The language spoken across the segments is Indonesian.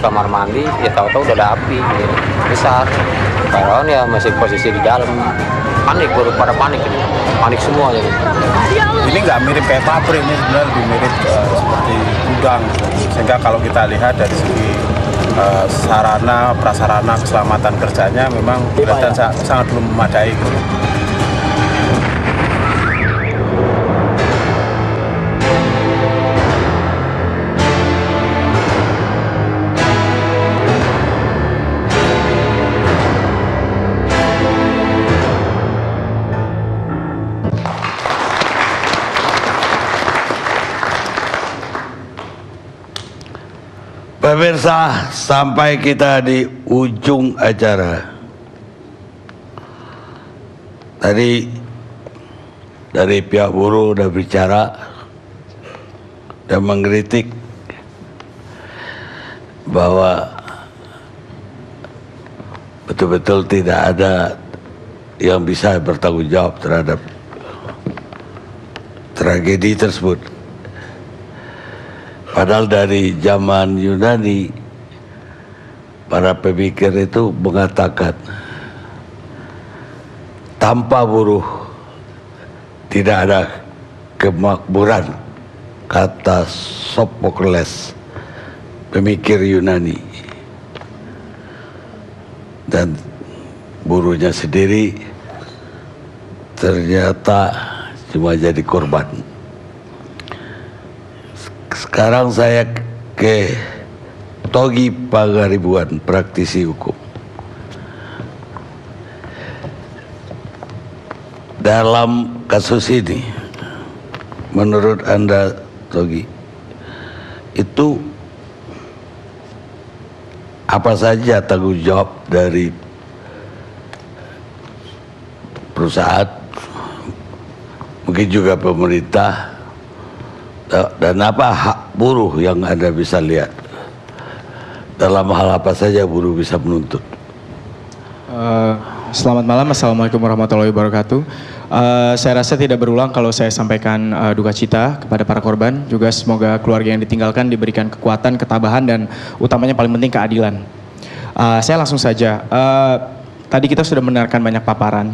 kamar mandi, ya tahu-tahu udah ada api gitu, besar. Karyawan ya masih posisi di dalam, panik, baru pada panik ini, panik semua gitu. Ini nggak mirip kayak pabrik, ini sebenarnya lebih mirip seperti gudang. Sehingga kalau kita lihat dari segi sarana, prasarana, keselamatan kerjanya memang kelihatan sangat belum memadai gitu. Pemirsa, sampai kita di ujung acara. Tadi dari pihak buruh udah bicara dan mengkritik bahwa betul-betul tidak ada yang bisa bertanggung jawab terhadap tragedi tersebut. Padahal dari zaman Yunani, para pemikir itu mengatakan tanpa buruh tidak ada kemakmuran, kata Sophocles, pemikir Yunani. Dan buruhnya sendiri ternyata cuma jadi korban. Sekarang saya ke Togi Pangaribuan, praktisi hukum. Dalam kasus ini, menurut Anda, Togi, itu apa saja tanggung jawab dari perusahaan, mungkin juga pemerintah, dan apa hak buruh yang Anda bisa lihat? Dalam hal apa saja buruh bisa menuntut? Selamat malam, Assalamualaikum warahmatullahi wabarakatuh. Saya rasa tidak berulang kalau saya sampaikan duka cita kepada para korban. Juga semoga keluarga yang ditinggalkan diberikan kekuatan, ketabahan, dan utamanya paling penting keadilan. Saya langsung saja, tadi kita sudah mendengarkan banyak paparan.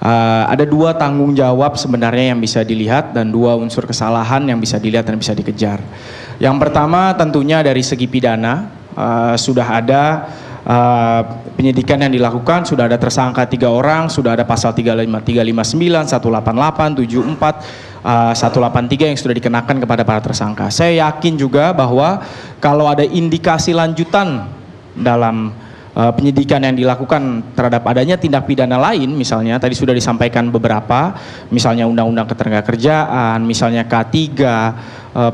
Ada dua tanggung jawab sebenarnya yang bisa dilihat dan dua unsur kesalahan yang bisa dilihat dan bisa dikejar. Yang pertama tentunya dari segi pidana, sudah ada penyidikan yang dilakukan, sudah ada tersangka 3 orang, sudah ada pasal 359, 188, 74, 183 yang sudah dikenakan kepada para tersangka. Saya yakin juga bahwa kalau ada indikasi lanjutan dalam penyidikan yang dilakukan terhadap adanya tindak pidana lain, misalnya tadi sudah disampaikan beberapa, misalnya Undang-Undang Ketenagakerjaan, misalnya K3,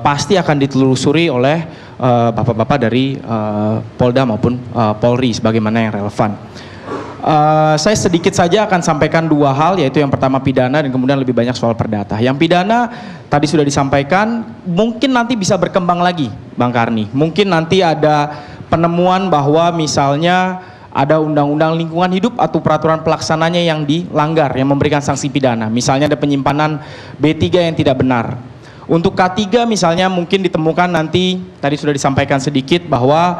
pasti akan ditelusuri oleh bapak-bapak dari Polda maupun Polri sebagaimana yang relevan. Saya sedikit saja akan sampaikan dua hal, yaitu yang pertama pidana dan kemudian lebih banyak soal perdata. Yang pidana tadi sudah disampaikan, mungkin nanti bisa berkembang lagi, Bang Karni. Mungkin nanti ada penemuan bahwa misalnya ada undang-undang lingkungan hidup atau peraturan pelaksananya yang dilanggar, yang memberikan sanksi pidana. Misalnya ada penyimpanan B3 yang tidak benar. Untuk K3 misalnya mungkin ditemukan nanti, tadi sudah disampaikan sedikit bahwa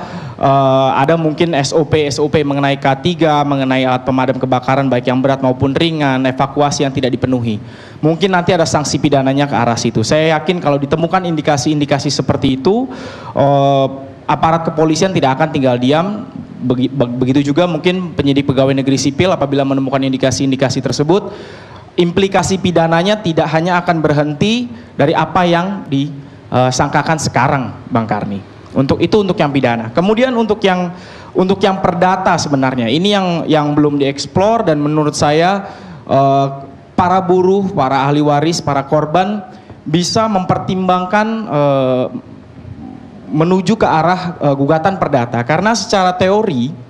ada mungkin SOP mengenai K3, mengenai alat pemadam kebakaran baik yang berat maupun ringan, evakuasi yang tidak dipenuhi. Mungkin nanti ada sanksi pidananya ke arah situ. Saya yakin kalau ditemukan indikasi-indikasi seperti itu, aparat kepolisian tidak akan tinggal diam. Begitu juga mungkin penyidik pegawai negeri sipil apabila menemukan indikasi-indikasi tersebut, implikasi pidananya tidak hanya akan berhenti dari apa yang disangkakan sekarang, Bang Karni. Untuk yang pidana. Kemudian untuk yang perdata sebenarnya ini yang belum dieksplor, dan menurut saya para buruh, para ahli waris, para korban bisa mempertimbangkan menuju ke arah gugatan perdata, karena secara teori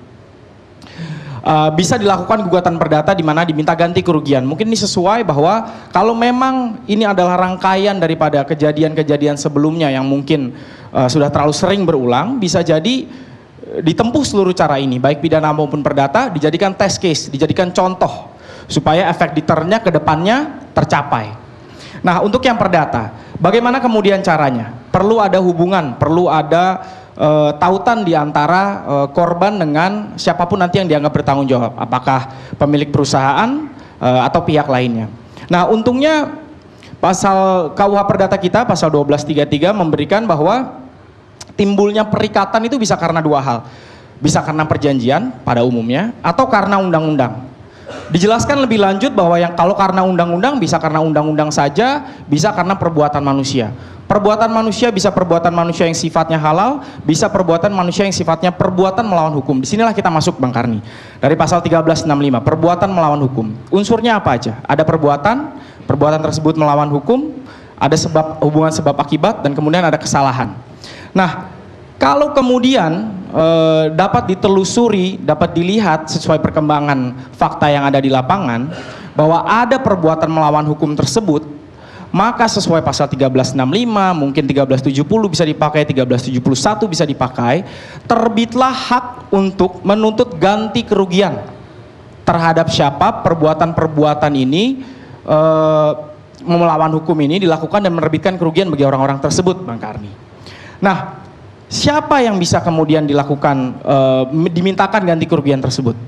bisa dilakukan gugatan perdata di mana diminta ganti kerugian. Mungkin ini sesuai bahwa kalau memang ini adalah rangkaian daripada kejadian-kejadian sebelumnya yang mungkin sudah terlalu sering berulang, bisa jadi ditempuh seluruh cara ini, baik pidana maupun perdata, dijadikan test case, dijadikan contoh supaya efek deternya ke depannya tercapai. Nah, untuk yang perdata, bagaimana kemudian caranya? Perlu ada hubungan, perlu ada tautan di antara korban dengan siapapun nanti yang dianggap bertanggung jawab, apakah pemilik perusahaan atau pihak lainnya. Nah, untungnya pasal KUH Perdata kita pasal 1233 memberikan bahwa timbulnya perikatan itu bisa karena dua hal. Bisa karena perjanjian pada umumnya atau karena undang-undang. Dijelaskan lebih lanjut bahwa yang kalau karena undang-undang bisa karena undang-undang saja, bisa karena perbuatan manusia. Perbuatan manusia bisa perbuatan manusia yang sifatnya halal, bisa perbuatan manusia yang sifatnya perbuatan melawan hukum. Disinilah kita masuk, Bang Karni. Dari pasal 1365, perbuatan melawan hukum. Unsurnya apa aja? Ada perbuatan tersebut melawan hukum, ada hubungan sebab akibat, dan kemudian ada kesalahan. Nah, kalau kemudian dapat ditelusuri, dapat dilihat sesuai perkembangan fakta yang ada di lapangan, bahwa ada perbuatan melawan hukum tersebut, maka sesuai pasal 1365, mungkin 1370 bisa dipakai, 1371 bisa dipakai, terbitlah hak untuk menuntut ganti kerugian terhadap siapa perbuatan-perbuatan ini melawan hukum ini dilakukan dan menerbitkan kerugian bagi orang-orang tersebut, Bang Karni. Nah, siapa yang bisa kemudian dilakukan dimintakan ganti kerugian tersebut?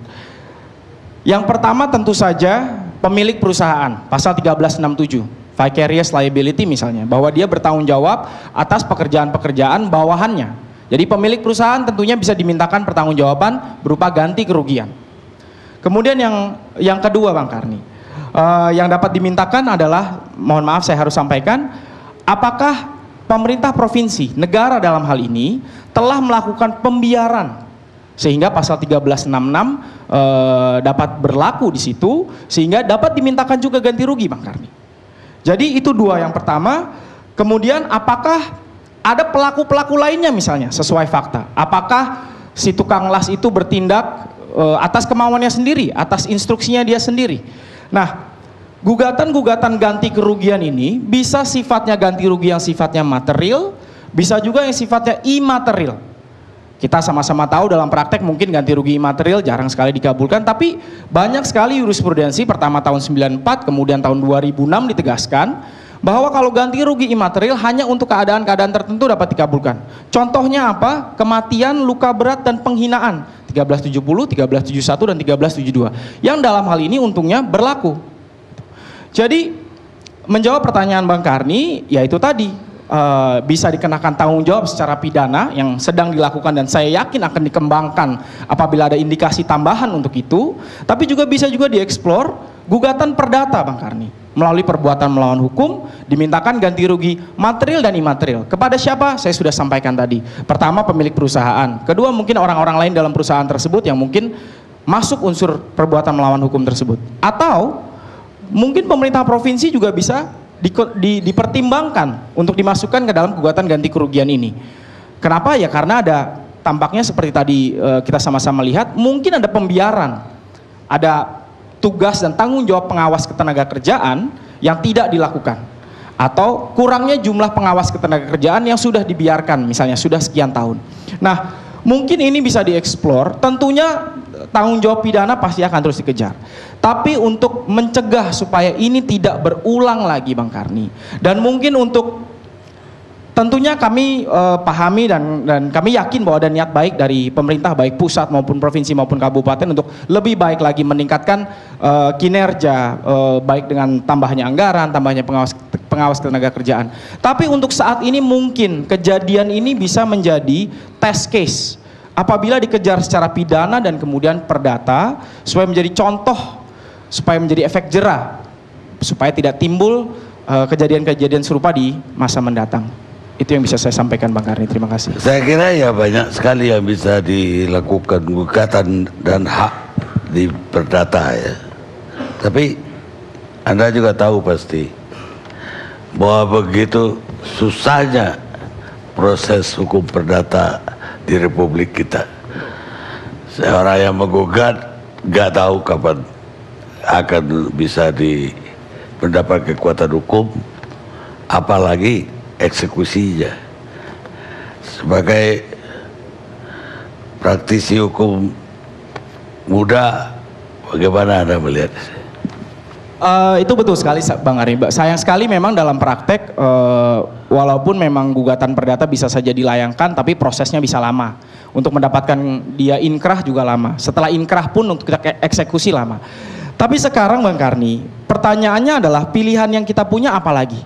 Yang pertama tentu saja pemilik perusahaan, pasal 1367. Vicarious liability misalnya, bahwa dia bertanggung jawab atas pekerjaan-pekerjaan bawahannya. Jadi pemilik perusahaan tentunya bisa dimintakan pertanggungjawaban berupa ganti kerugian. Kemudian yang kedua, Bang Karni, yang dapat dimintakan adalah, mohon maaf saya harus sampaikan, apakah pemerintah provinsi, negara dalam hal ini telah melakukan pembiaran sehingga pasal 1366 dapat berlaku di situ, sehingga dapat dimintakan juga ganti rugi, Bang Karni. Jadi itu dua yang pertama. Kemudian apakah ada pelaku-pelaku lainnya misalnya sesuai fakta? Apakah si tukang las itu bertindak atas kemauannya sendiri, atas instruksinya dia sendiri? Nah, gugatan-gugatan ganti kerugian ini bisa sifatnya ganti rugi yang sifatnya material, bisa juga yang sifatnya imaterial. Kita sama-sama tahu dalam praktek mungkin ganti rugi imaterial jarang sekali dikabulkan, tapi banyak sekali jurisprudensi pertama tahun 94, kemudian tahun 2006 ditegaskan bahwa kalau ganti rugi imaterial hanya untuk keadaan-keadaan tertentu dapat dikabulkan. Contohnya apa? Kematian, luka berat, dan penghinaan. 1370, 1371, dan 1372. Yang dalam hal ini untungnya berlaku. Jadi menjawab pertanyaan Bang Karni, yaitu tadi bisa dikenakan tanggung jawab secara pidana yang sedang dilakukan dan saya yakin akan dikembangkan apabila ada indikasi tambahan untuk itu. Tapi juga bisa juga dieksplor gugatan perdata, Bang Karni, melalui perbuatan melawan hukum dimintakan ganti rugi material dan imaterial. Kepada siapa? Saya sudah sampaikan tadi. Pertama, pemilik perusahaan. Kedua, mungkin orang-orang lain dalam perusahaan tersebut yang mungkin masuk unsur perbuatan melawan hukum tersebut. Atau mungkin pemerintah provinsi juga bisa dipertimbangkan untuk dimasukkan ke dalam gugatan ganti kerugian ini. Kenapa? Ya karena ada, tampaknya seperti tadi kita sama-sama lihat, mungkin ada pembiaran, ada tugas dan tanggung jawab pengawas ketenagakerjaan yang tidak dilakukan, atau kurangnya jumlah pengawas ketenagakerjaan yang sudah dibiarkan, misalnya sudah sekian tahun. Nah, mungkin ini bisa dieksplor. Tentunya tanggung jawab pidana pasti akan terus dikejar. Tapi untuk mencegah supaya ini tidak berulang lagi, Bang Karni, dan mungkin untuk tentunya kami pahami dan kami yakin bahwa ada niat baik dari pemerintah baik pusat maupun provinsi maupun kabupaten untuk lebih baik lagi meningkatkan kinerja baik dengan tambahnya anggaran, tambahnya pengawas tenaga kerjaan. Tapi untuk saat ini mungkin kejadian ini bisa menjadi test case apabila dikejar secara pidana dan kemudian perdata, supaya menjadi contoh, supaya menjadi efek jera, supaya tidak timbul kejadian-kejadian serupa di masa mendatang. Itu yang bisa saya sampaikan, Bang Karni. Terima kasih. Saya kira ya banyak sekali yang bisa dilakukan gugatan dan hak di perdata ya. Tapi Anda juga tahu pasti bahwa begitu susahnya proses hukum perdata di Republik kita. Seorang yang menggugat nggak tahu kapan akan bisa mendapat kekuatan hukum, apalagi eksekusinya. Sebagai praktisi hukum muda, bagaimana Anda melihat? Itu betul sekali Bang Arni. Sayang sekali memang dalam praktek walaupun memang gugatan perdata bisa saja dilayangkan tapi prosesnya bisa lama. Untuk mendapatkan dia inkrah juga lama. Setelah inkrah pun untuk kita eksekusi lama. Tapi sekarang Bang Karni, pertanyaannya adalah pilihan yang kita punya apa lagi?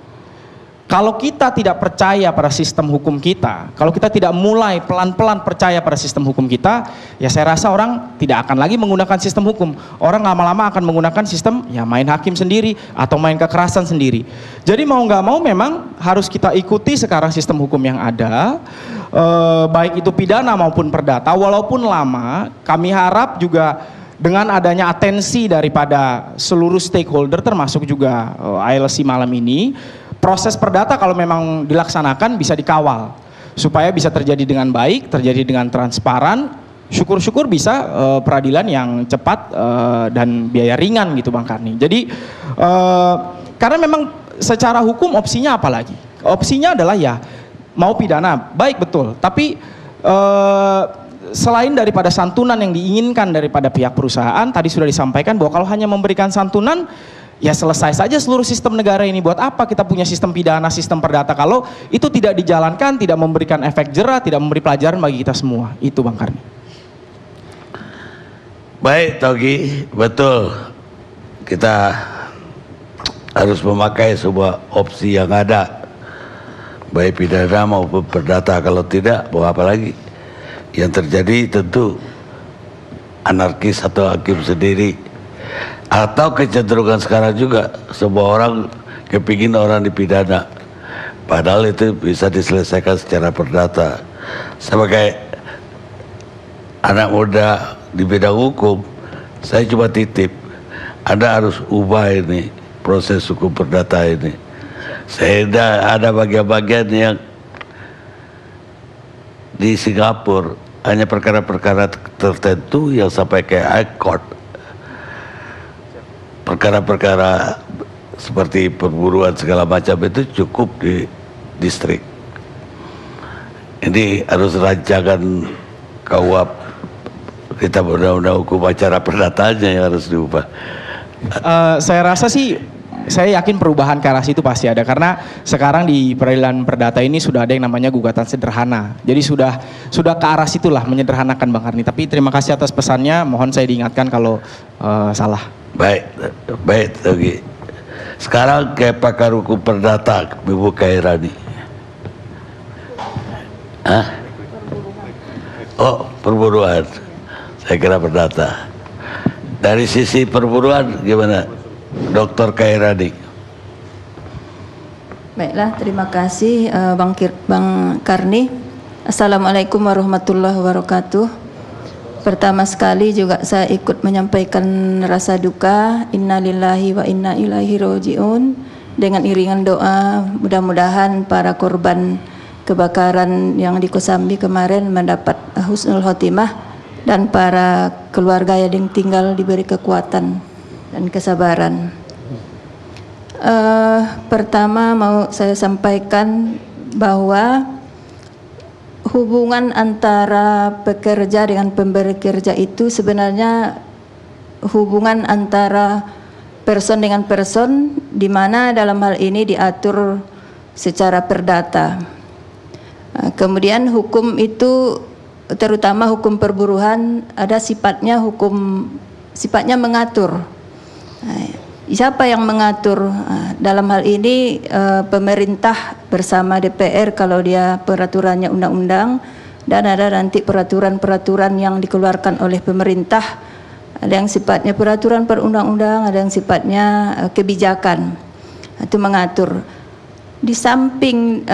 Kalau kita tidak percaya pada sistem hukum kita, kalau kita tidak mulai pelan-pelan percaya pada sistem hukum kita, ya saya rasa orang tidak akan lagi menggunakan sistem hukum. Orang lama-lama akan menggunakan sistem ya main hakim sendiri atau main kekerasan sendiri. Jadi mau nggak mau memang harus kita ikuti sekarang sistem hukum yang ada, baik itu pidana maupun perdata. Walaupun lama, kami harap juga dengan adanya atensi daripada seluruh stakeholder termasuk juga ILC malam ini, proses perdata kalau memang dilaksanakan bisa dikawal supaya bisa terjadi dengan baik, terjadi dengan transparan, syukur-syukur bisa peradilan yang cepat dan biaya ringan gitu Bang Karni. Jadi karena memang secara hukum opsinya apa lagi? Opsinya adalah ya mau pidana, baik betul, tapi selain daripada santunan yang diinginkan daripada pihak perusahaan, tadi sudah disampaikan bahwa kalau hanya memberikan santunan, ya selesai saja seluruh sistem negara ini. Buat apa kita punya sistem pidana, sistem perdata kalau itu tidak dijalankan, tidak memberikan efek jera, tidak memberi pelajaran bagi kita semua. Itu Bang Karni. Baik Togi, betul. Kita harus memakai sebuah opsi yang ada, baik pidana maupun perdata. Kalau tidak, mau apa lagi? Yang terjadi tentu anarkis atau hakim sendiri. Atau kecenderungan sekarang juga semua orang kepingin orang dipidana, padahal itu bisa diselesaikan secara perdata. Sebagai anak muda di bidang hukum, saya cuma titip, Anda harus ubah ini proses hukum perdata ini, sehingga ada bagian-bagian yang di Singapura hanya perkara-perkara tertentu yang sampai ke high court. Perkara-perkara seperti perburuan segala macam itu cukup di distrik. Ini harus rancangan KUHP kita undang-undang hukum acara perdatanya yang harus diubah. Saya rasa sih, saya yakin perubahan ke arah situ pasti ada, karena sekarang di peradilan perdata ini sudah ada yang namanya gugatan sederhana. Jadi sudah ke arah situlah, menyederhanakan Bang Karni. Tapi terima kasih atas pesannya, mohon saya diingatkan kalau salah. Baik Togi. Sekarang ke pakar hukum perdata, Ibu Khairani. Oh, perburuan. Saya kira perdata. Dari sisi perburuan gimana, Dr. Khairani? Baiklah, terima kasih Bang Karni. Assalamualaikum warahmatullahi wabarakatuh. Pertama sekali juga saya ikut menyampaikan rasa duka, innalillahi wa inna ilaihi rajiun, dengan iringan doa mudah-mudahan para korban kebakaran yang di Kosambi kemarin mendapat husnul khotimah dan para keluarga yang tinggal diberi kekuatan dan kesabaran. Pertama mau saya sampaikan bahwa hubungan antara pekerja dengan pemberi kerja itu sebenarnya hubungan antara person dengan person, di mana dalam hal ini diatur secara perdata. Kemudian hukum itu, terutama hukum perburuan, ada sifatnya sifatnya mengatur. Siapa yang mengatur? Dalam hal ini pemerintah bersama DPR kalau dia peraturannya undang-undang, dan ada nanti peraturan-peraturan yang dikeluarkan oleh pemerintah, ada yang sifatnya peraturan perundang-undang, ada yang sifatnya kebijakan. Itu mengatur. Di samping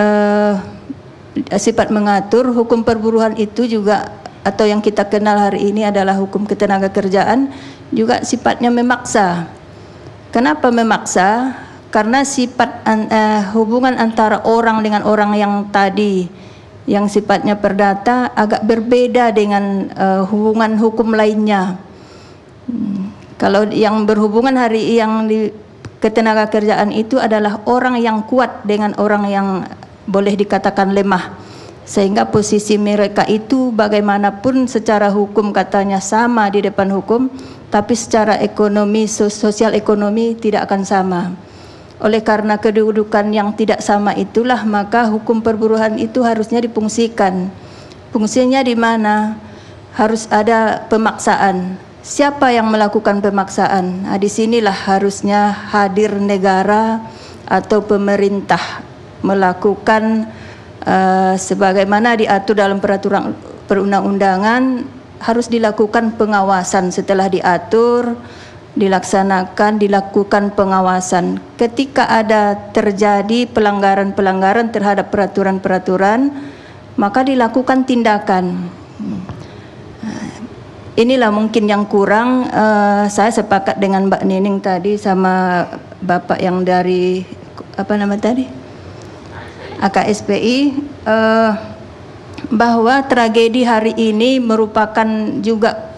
sifat mengatur, hukum perburuan itu juga, atau yang kita kenal hari ini adalah hukum ketenagakerjaan, juga sifatnya memaksa. Kenapa memaksa? Karena sifat hubungan antara orang dengan orang yang tadi, yang sifatnya perdata, agak berbeda dengan hubungan hukum lainnya. Kalau yang berhubungan hari yang di ketenagakerjaan itu adalah orang yang kuat dengan orang yang boleh dikatakan lemah, sehingga posisi mereka itu bagaimanapun secara hukum katanya sama di depan hukum, tapi secara ekonomi, sosial ekonomi tidak akan sama. Oleh karena kedudukan yang tidak sama itulah, maka hukum perburuan itu harusnya difungsikan. Fungsinya di mana? Harus ada pemaksaan. Siapa yang melakukan pemaksaan? Nah, di sinilah harusnya hadir negara atau pemerintah melakukan sebagaimana diatur dalam peraturan perundang-undangan, harus dilakukan pengawasan setelah diatur, dilakukan pengawasan. Ketika ada terjadi pelanggaran-pelanggaran terhadap peraturan-peraturan, maka dilakukan tindakan. Inilah mungkin yang kurang. Saya sepakat dengan Mbak Nining tadi sama Bapak yang dari AKSPI, bahwa tragedi hari ini merupakan juga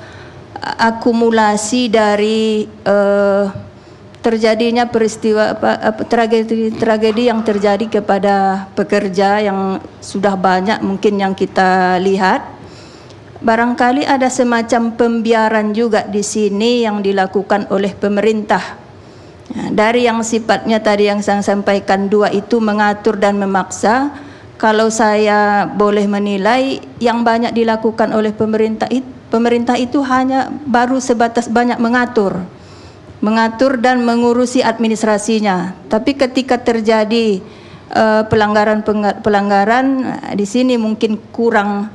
akumulasi dari terjadinya peristiwa tragedi yang terjadi kepada pekerja yang sudah banyak mungkin yang kita lihat. Barangkali ada semacam pembiaran juga di sini yang dilakukan oleh pemerintah. Dari yang sifatnya tadi yang saya sampaikan dua itu, mengatur dan memaksa, kalau saya boleh menilai yang banyak dilakukan oleh pemerintah itu hanya baru sebatas banyak mengatur dan mengurusi administrasinya. Tapi ketika terjadi pelanggaran di sini mungkin kurang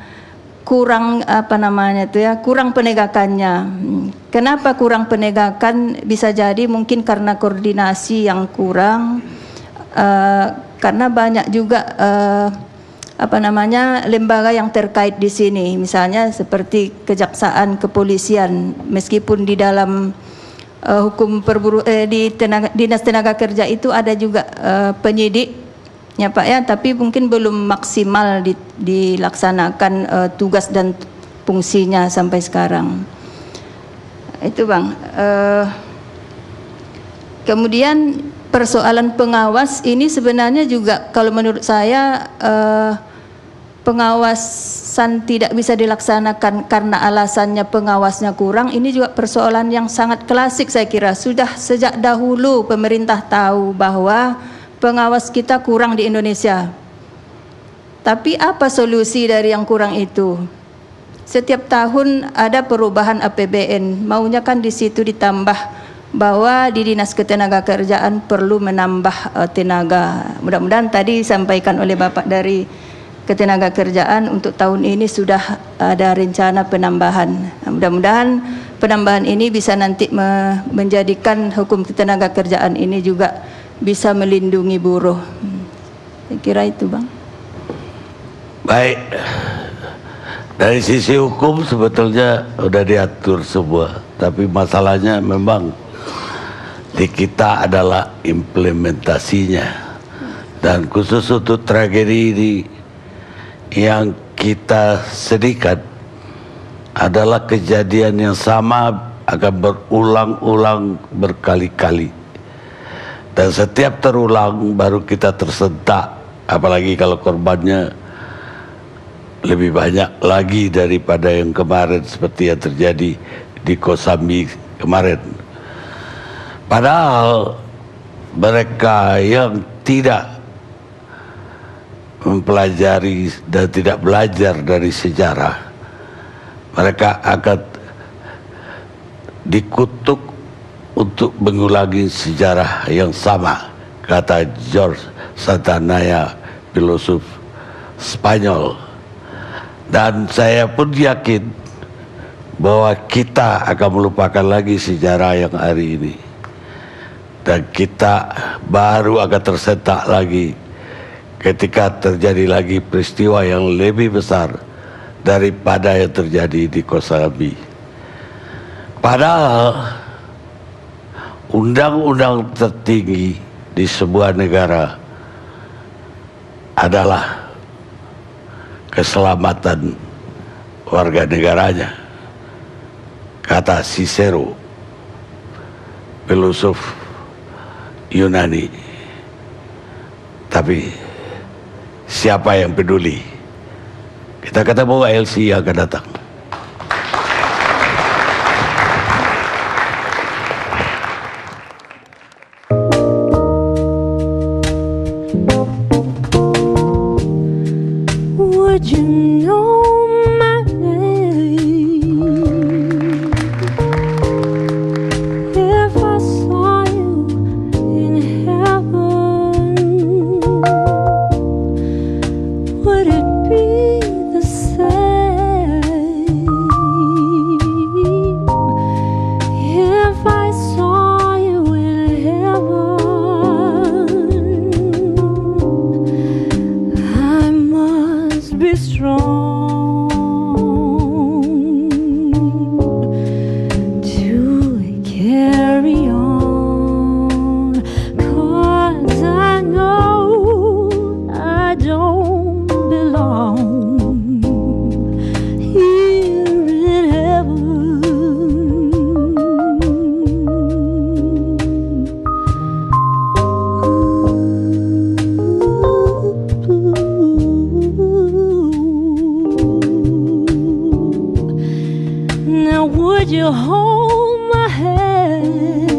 penegakannya. Kenapa kurang penegakan? Bisa jadi mungkin karena koordinasi yang kurang, karena banyak juga lembaga yang terkait di sini, misalnya seperti kejaksaan, kepolisian, meskipun di dalam di Dinas Tenaga Kerja itu ada juga penyidik ya Pak ya, tapi mungkin belum maksimal dilaksanakan tugas dan fungsinya sampai sekarang. Itu Bang. Kemudian persoalan pengawas ini sebenarnya juga kalau menurut saya pengawasan tidak bisa dilaksanakan karena alasannya pengawasnya kurang. Ini juga persoalan yang sangat klasik saya kira. Sudah sejak dahulu pemerintah tahu bahwa pengawas kita kurang di Indonesia. Tapi apa solusi dari yang kurang itu? Setiap tahun ada perubahan APBN, maunya kan di situ ditambah bahwa di Dinas Ketenagakerjaan perlu menambah tenaga. Mudah-mudahan tadi disampaikan oleh Bapak dari Ketenagakerjaan untuk tahun ini sudah ada rencana penambahan. Mudah-mudahan penambahan ini bisa nanti menjadikan hukum ketenagakerjaan ini juga bisa melindungi buruh. Saya kira itu Bang. Baik, dari sisi hukum sebetulnya sudah diatur semua, tapi masalahnya memang di kita adalah implementasinya. Dan khusus untuk tragedi ini yang kita sedihkan adalah kejadian yang sama akan berulang-ulang berkali-kali. Dan setiap terulang baru kita tersentak, apalagi kalau korbannya lebih banyak lagi daripada yang kemarin seperti yang terjadi di Kosambi kemarin. Padahal mereka yang tidak mempelajari dan tidak belajar dari sejarah, mereka akan dikutuk untuk mengulangi sejarah yang sama, kata George Santayana, filosof Spanyol. Dan saya pun yakin bahwa kita akan melupakan lagi sejarah yang hari ini, dan kita baru akan tersentak lagi ketika terjadi lagi peristiwa yang lebih besar daripada yang terjadi di Kosambi. Padahal undang-undang tertinggi di sebuah negara adalah keselamatan warga negaranya, kata Cicero, filosof Yunani. Tapi siapa yang peduli? Kita ketemu LC yang akan datang. Would you hold my hand?